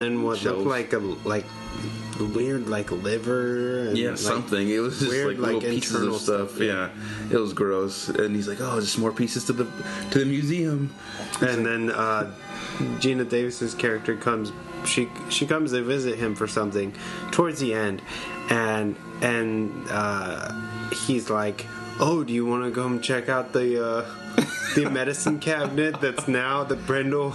and what shelves. looked like weird liver and something. It was just weird, little pieces of stuff. Yeah, it was gross. And he's like, "Oh, just more pieces to the museum." And then Gina Davis's character comes. She comes to visit him for something towards the end, and he's like, "Oh, do you want to come check out the medicine cabinet that's now the Brendel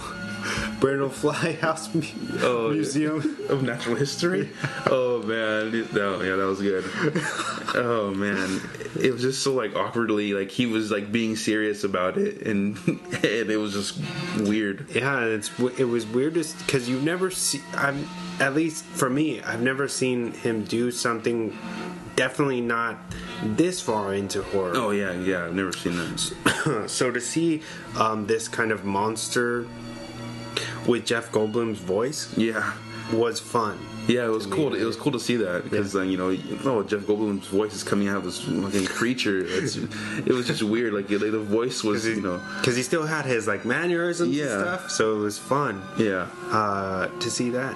Fly House Museum of Natural History?" Oh man, that was good. Oh man, it was just so awkwardly he was being serious about it, and it was just weird. Yeah, it was weird because you never see. At least for me, I've never seen him do something. Definitely not this far into horror. Oh yeah, I've never seen that. So to see this kind of monster with Jeff Goldblum's voice, was fun. Yeah, it was cool. It was cool to see that because Jeff Goldblum's voice is coming out of this fucking creature. It was just weird. The voice was because he still had his mannerisms and stuff. So it was fun. Yeah, to see that.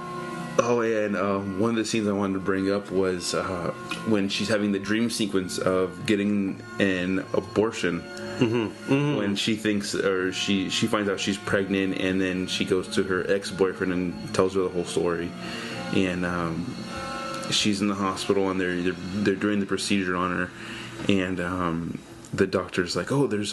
Oh yeah, and one of the scenes I wanted to bring up was when she's having the dream sequence of getting an abortion. When she thinks, or she finds out she's pregnant, and then she goes to her ex-boyfriend and tells her the whole story, and she's in the hospital, and they're doing the procedure on her, and the doctor's like, "Oh, there's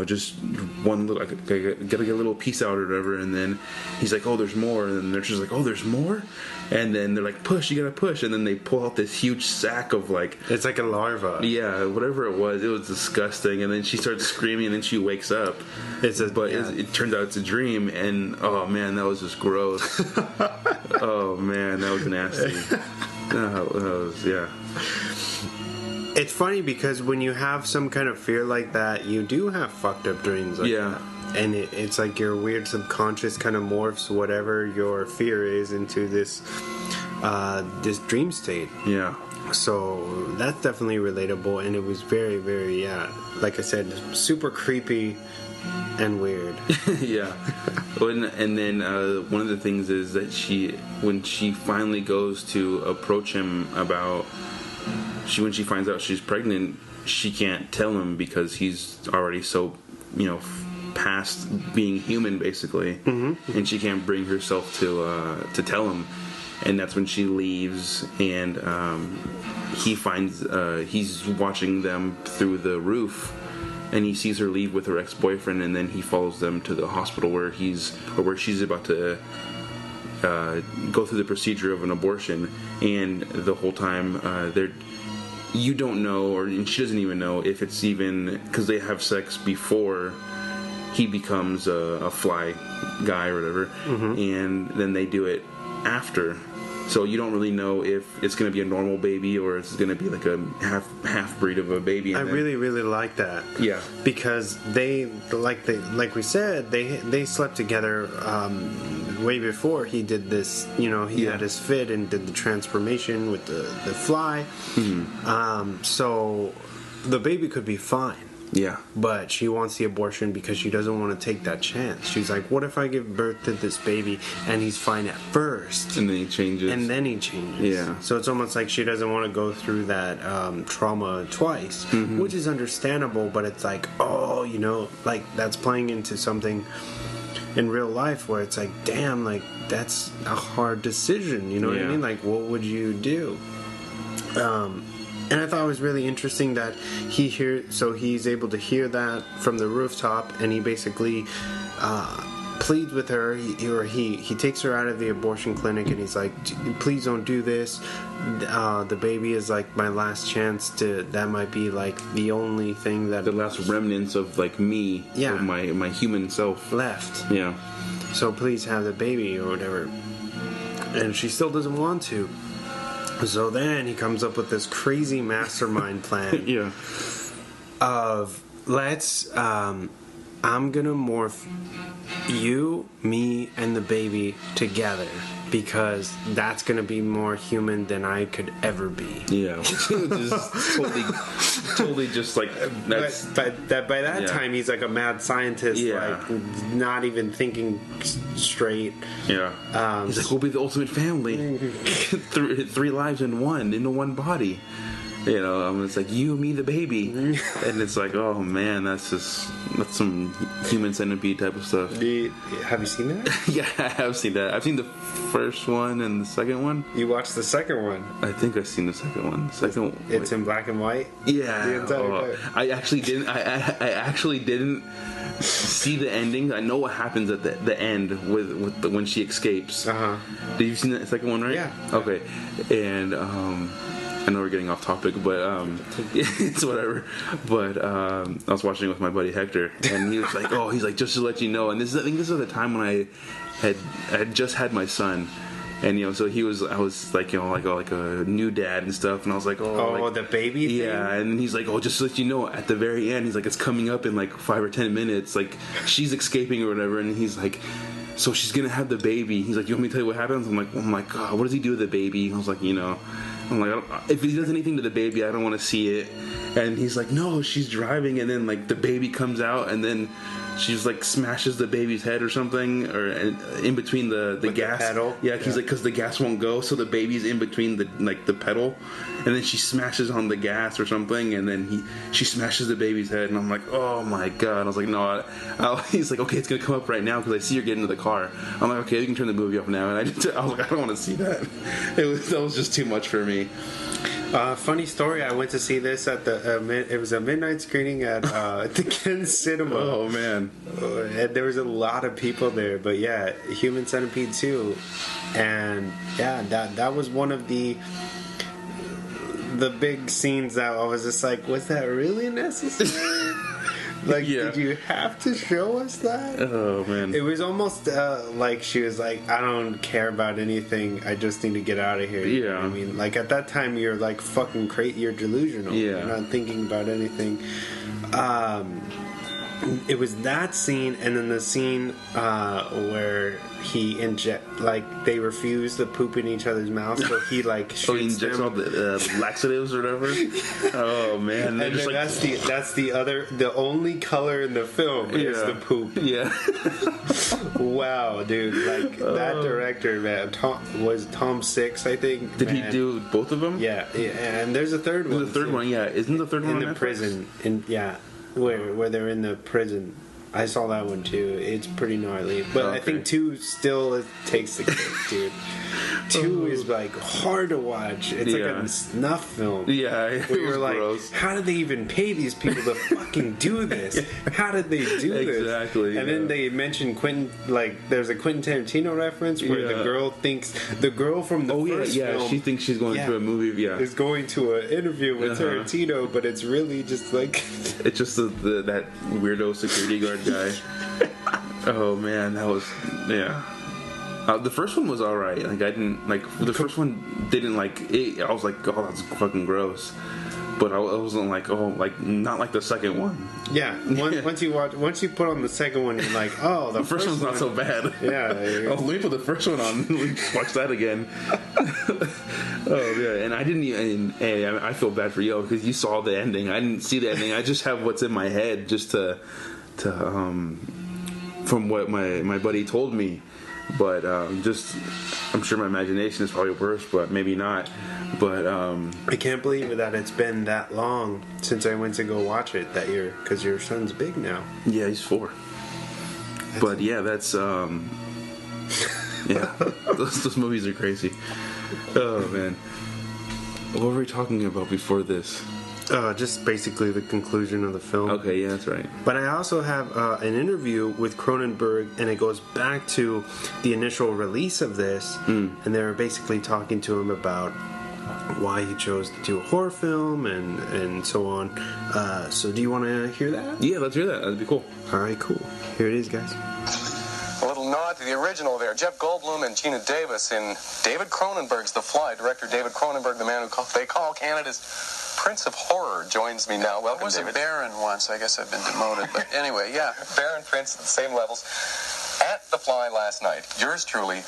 just one little, gotta get a little piece out or whatever," and then he's like, "Oh, there's more," and then the nurse is like, "Oh, there's more," and then they're like, "Push, you gotta push," and then they pull out this huge sack of it's like a larva. Yeah, whatever it was disgusting, and then she starts screaming, and then she wakes up. It turns out it's a dream, and oh man, that was just gross. Oh man, that was nasty. It's funny because when you have some kind of fear like that, you do have fucked up dreams like that. And it's like your weird subconscious kind of morphs whatever your fear is into this dream state. Yeah. So that's definitely relatable, and it was very, very, like I said, super creepy and weird. Yeah. And then one of the things is that when she finally goes to approach him about... when she finds out she's pregnant, she can't tell him because he's already so, past being human, basically, and she can't bring herself to tell him. And that's when she leaves, and he finds he's watching them through the roof, and he sees her leave with her ex-boyfriend, and then he follows them to the hospital where she's about to go through the procedure of an abortion, and the whole time you don't know, and she doesn't even know if it's even, because they have sex before he becomes a fly guy or whatever, and then they do it after. So you don't really know if it's going to be a normal baby or it's going to be like a half breed of a baby. I really, really like that. Yeah, because they we said they slept together way before he did this. He had his fit and did the transformation with the fly. So the baby could be fine. Yeah. But she wants the abortion because she doesn't want to take that chance. She's like, what if I give birth to this baby and he's fine at first? And then he changes. Yeah. So it's almost like she doesn't want to go through that trauma twice, which is understandable, but it's like, that's playing into something in real life where it's like, damn, that's a hard decision. You know what I mean? What would you do? And I thought it was really interesting that he's able to hear that from the rooftop, and he basically pleads with her. He takes her out of the abortion clinic, and he's like, please don't do this. The baby is my last chance that might be the only thing that... The last remnants of me, of my human self. Left. Yeah. So please have the baby or whatever. And she still doesn't want to. So then he comes up with this crazy mastermind plan of let's I'm gonna morph you, me, and the baby together because that's gonna be more human than I could ever be. Yeah, just totally just like that's. But by that time, he's like a mad scientist, like not even thinking straight. Yeah, he's like, we'll be the ultimate family, three lives in one body. You know, it's like you, me, the baby, and it's like, oh man, that's some human centipede type of stuff. Have you seen that? Yeah, I have seen that. I've seen the first one and the second one. You watched the second one? I think I've seen the second one. The second one. It's in black and white. Yeah. The entire I actually didn't. I actually didn't see the ending. I know what happens at the end with when she escapes. Did you see that second one? Right? Yeah. Okay. And I know we're getting off topic, but it's whatever. But I was watching it with my buddy Hector, and he was like, "Oh, he's like, just to let you know." And I think this was the time when I had just had my son, and so I was like, like a new dad and stuff, and I was like, the baby thing? Yeah, and he's like, "Oh, just to let you know, at the very end, he's like, it's coming up in like 5 or 10 minutes, like she's escaping or whatever," and he's like, "So she's gonna have the baby." He's like, "You want me to tell you what happens?" I'm like, "Oh my god, what does he do with the baby?" I was like, I'm like, if he does anything to the baby, I don't want to see it. And he's like, no, she's driving, and then like the baby comes out, and then she's like smashes the baby's head or something, or in between the gas. The pedal. Yeah, he's like, because the gas won't go, so the baby's in between the pedal, and then she smashes on the gas or something, and then she smashes the baby's head, and I'm like, oh my god. I was like, no. He's like, okay, it's gonna come up right now because I see you're getting into the car. I'm like, okay, you can turn the movie off now, and I was like, I don't want to see that. That was just too much for me. Funny story. I went to see this at it was a midnight screening at the Ken Cinema. Oh man! And there was a lot of people there, but yeah, Human Centipede 2, and yeah, that was one of the big scenes that I was just like, was that really necessary? Like, did you have to show us that? Oh, man. It was almost like she was like, I don't care about anything. I just need to get out of here. You know what I mean? Like, at that time, you're like fucking crazy. You're delusional. Yeah. You're not thinking about anything. It was that scene, and then the scene where he they refuse to poop in each other's mouths, so he like shoots he injects all the laxatives or whatever. Oh man! And then that's the only color in the film is the poop. Yeah. Wow, dude! Like that director, man, Tom Six, I think. Did he do both of them? Yeah, and there's a third one. There's a third one, yeah. Isn't the third one in the prison? Where they're in the prison. I saw that one too. It's pretty gnarly. But I think 2 still takes the cake, dude. 2 is like hard to watch. It's like a snuff film. Yeah, where you're like, how did they even pay these people to fucking do this? How did they do this? Exactly. And then they mentioned Quentin, like there's a Quentin Tarantino reference where the girl from the first film, she thinks she's going to a movie. Yeah, is going to an interview with Tarantino, but it's really just like it's just that weirdo security guard guy. Oh man, that was the first one was alright. Like I didn't like the first one. Didn't like it. I was like, oh, that's fucking gross. But I wasn't like, not like the second one. Yeah, once you put on the second one, you're like, oh, the first one's not so bad. Yeah. Let me put the first one on. Watch that again. Oh yeah, and I didn't even. I feel bad for you because you saw the ending. I didn't see the ending. I just have what's in my head just to from what my buddy told me. But I'm sure my imagination is probably worse, but maybe not. But I can't believe that it's been that long since I went to go watch it that year, because your son's big now. Yeah, he's 4. But yeah, that's yeah, those movies are crazy. Oh man, what were we talking about before this? Just basically the conclusion of the film. Okay, yeah, that's right. But I also have an interview with Cronenberg, and it goes back to the initial release of this, and they're basically talking to him about why he chose to do a horror film and so on. So do you want to hear that? Yeah, let's hear that. That'd be cool. All right, cool. Here it is, guys. A little nod to the original there. Jeff Goldblum and Gina Davis in David Cronenberg's The Fly. Director David Cronenberg, the man who they call Canada's Prince of Horror joins me now. Welcome, I was David. a Baron once. I guess I've been demoted. But anyway, yeah. Baron, Prince, the same levels. At The Fly last night, yours truly,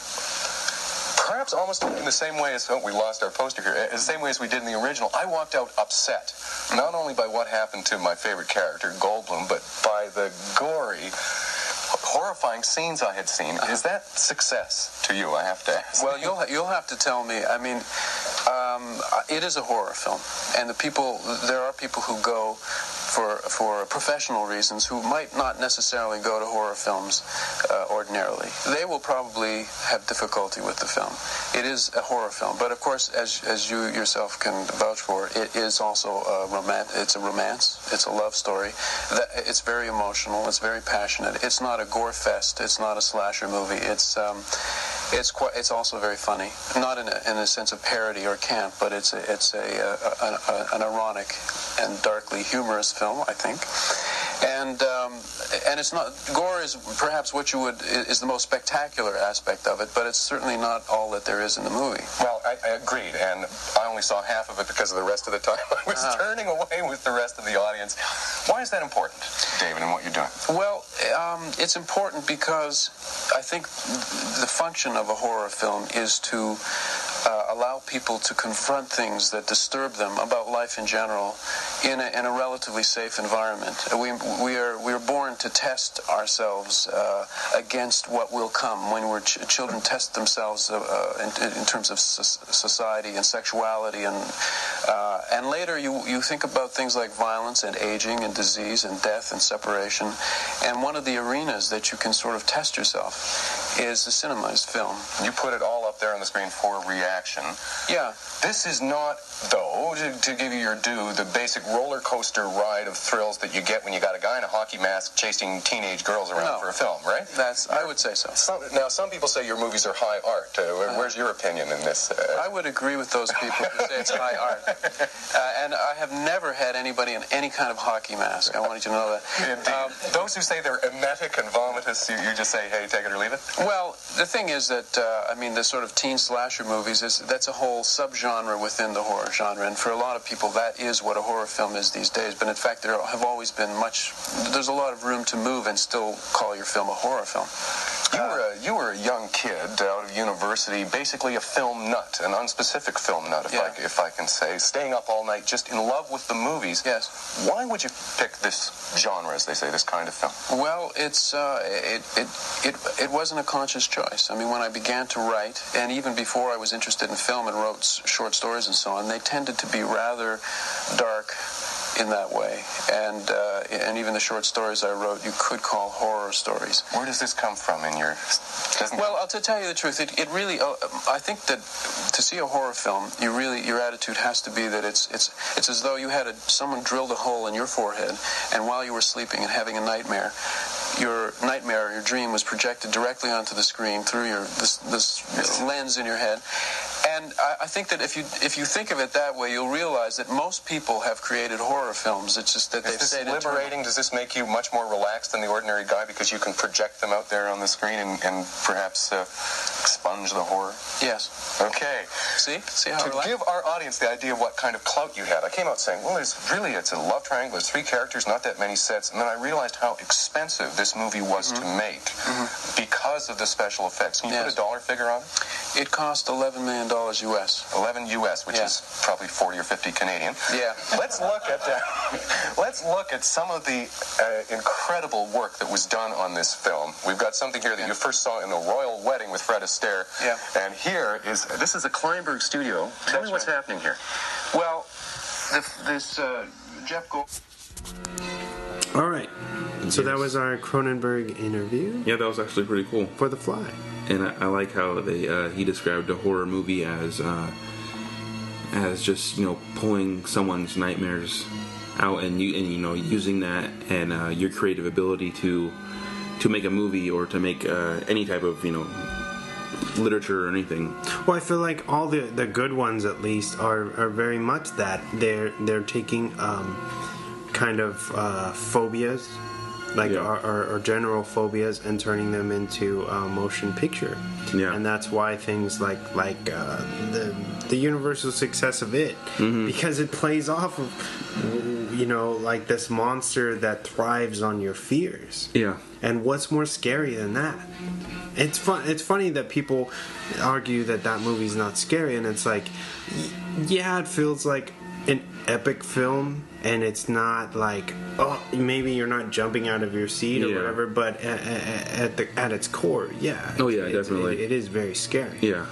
perhaps almost in the same way as, we lost our poster here, in the same way as we did in the original, I walked out upset, not only by what happened to my favorite character, Goldblum, but by the gory, horrifying scenes I had seen. Is that success to you, I have to ask? Well, you'll have to tell me. I mean, it is a horror film, and there are people who go for professional reasons who might not necessarily go to horror films ordinarily. They will probably have difficulty with the film. It is a horror film, but of course, as you yourself can vouch for, it is also it's a romance. It's a love story. It's very emotional. It's very passionate. It's not a gore fest. It's not a slasher movie. It's also very funny, not in a sense of parody or camp, but it's an ironic and darkly humorous film, I think. And it's not, gore is perhaps is the most spectacular aspect of it, but it's certainly not all that there is in the movie. Well, I agreed, and I only saw half of it because of the rest of the time I was turning away with the rest of the audience. Why is that important, David, in what you're doing? Well, it's important because I think the function of a horror film is to allow people to confront things that disturb them about life in general in a relatively safe environment. We are born to test ourselves against what will come. When children test themselves in terms of society and sexuality, and later you think about things like violence and aging and disease and death and separation. And one of the arenas that you can sort of test yourself is the cinema, is film. You put it all up there on the screen for reaction. Yeah. This is not, though, to give you your due, the basic roller coaster ride of thrills that you get when you got a guy in a hockey mask chasing teenage girls around for a film, right? I would say so. Now, some people say your movies are high art. Where's your opinion in this? I would agree with those people who say it's high art. And I have never had anybody in any kind of hockey mask. I want you to know that. Those who say they're emetic and vomitous, you just say, hey, take it or leave it? Well, the thing is that, the sort of teen slasher movies, that's a whole subgenre within the horror genre. And for a lot of people, that is what a horror film is these days. But in fact, there have always been there's a lot of room to move and still call your film a horror film. You were a young kid out of university, basically a film nut, an unspecific film nut, if I can say, staying up all night, just in love with the movies. Yes. Why would you pick this genre, as they say, this kind of film? Well, it wasn't a conscious choice. I mean, when I began to write, and even before I was interested in film and wrote short stories and so on, they tended to be rather dark in that way, and even the short stories I wrote, you could call horror stories. Where does this come from in your? Well, to tell you the truth, it really. I think that to see a horror film, your attitude has to be that it's as though you had someone drilled a hole in your forehead, and while you were sleeping and having a nightmare, your dream was projected directly onto the screen through this lens in your head. And I think that if you think of it that way, you'll realize that most people have created horror films. It's just that they've stayed liberating? Does this make you much more relaxed than the ordinary guy because you can project them out there on the screen and perhaps expunge the horror? Yes. Okay. See how to give our audience the idea of what kind of clout you had, I came out saying, well, it's a love triangle. There's 3 characters, not that many sets, and then I realized how expensive this movie was to make because of the special effects. Can you put a dollar figure on it? It cost $11 million US. 11 US, which is probably 40 or 50 Canadian. Yeah. Let's look at some of the incredible work that was done on this film. We've got something here that you first saw in the Royal Wedding with Fred Astaire. Yeah. And this is a Cronenberg studio. Tell me what's happening here. Well, this Jeff Gold. All right. So that was our Cronenberg interview. Yeah, that was actually pretty cool. For The Fly. And I like how he described a horror movie as just pulling someone's nightmares out and using that and your creative ability to make a movie or to make any type of literature or anything. Well, I feel like all the good ones at least are very much that they're taking kind of phobias like our general phobias, and turning them into motion picture. Yeah. And that's why things like the universal success of it, because it plays off of, you know, like this monster that thrives on your fears. Yeah. And what's more scary than that? It's funny that people argue that movie's not scary, and it's like, yeah, it feels like an epic film, and it's not like, oh, maybe you're not jumping out of your seat or whatever, but at its core, yeah. Oh yeah, definitely. It is very scary. Yeah.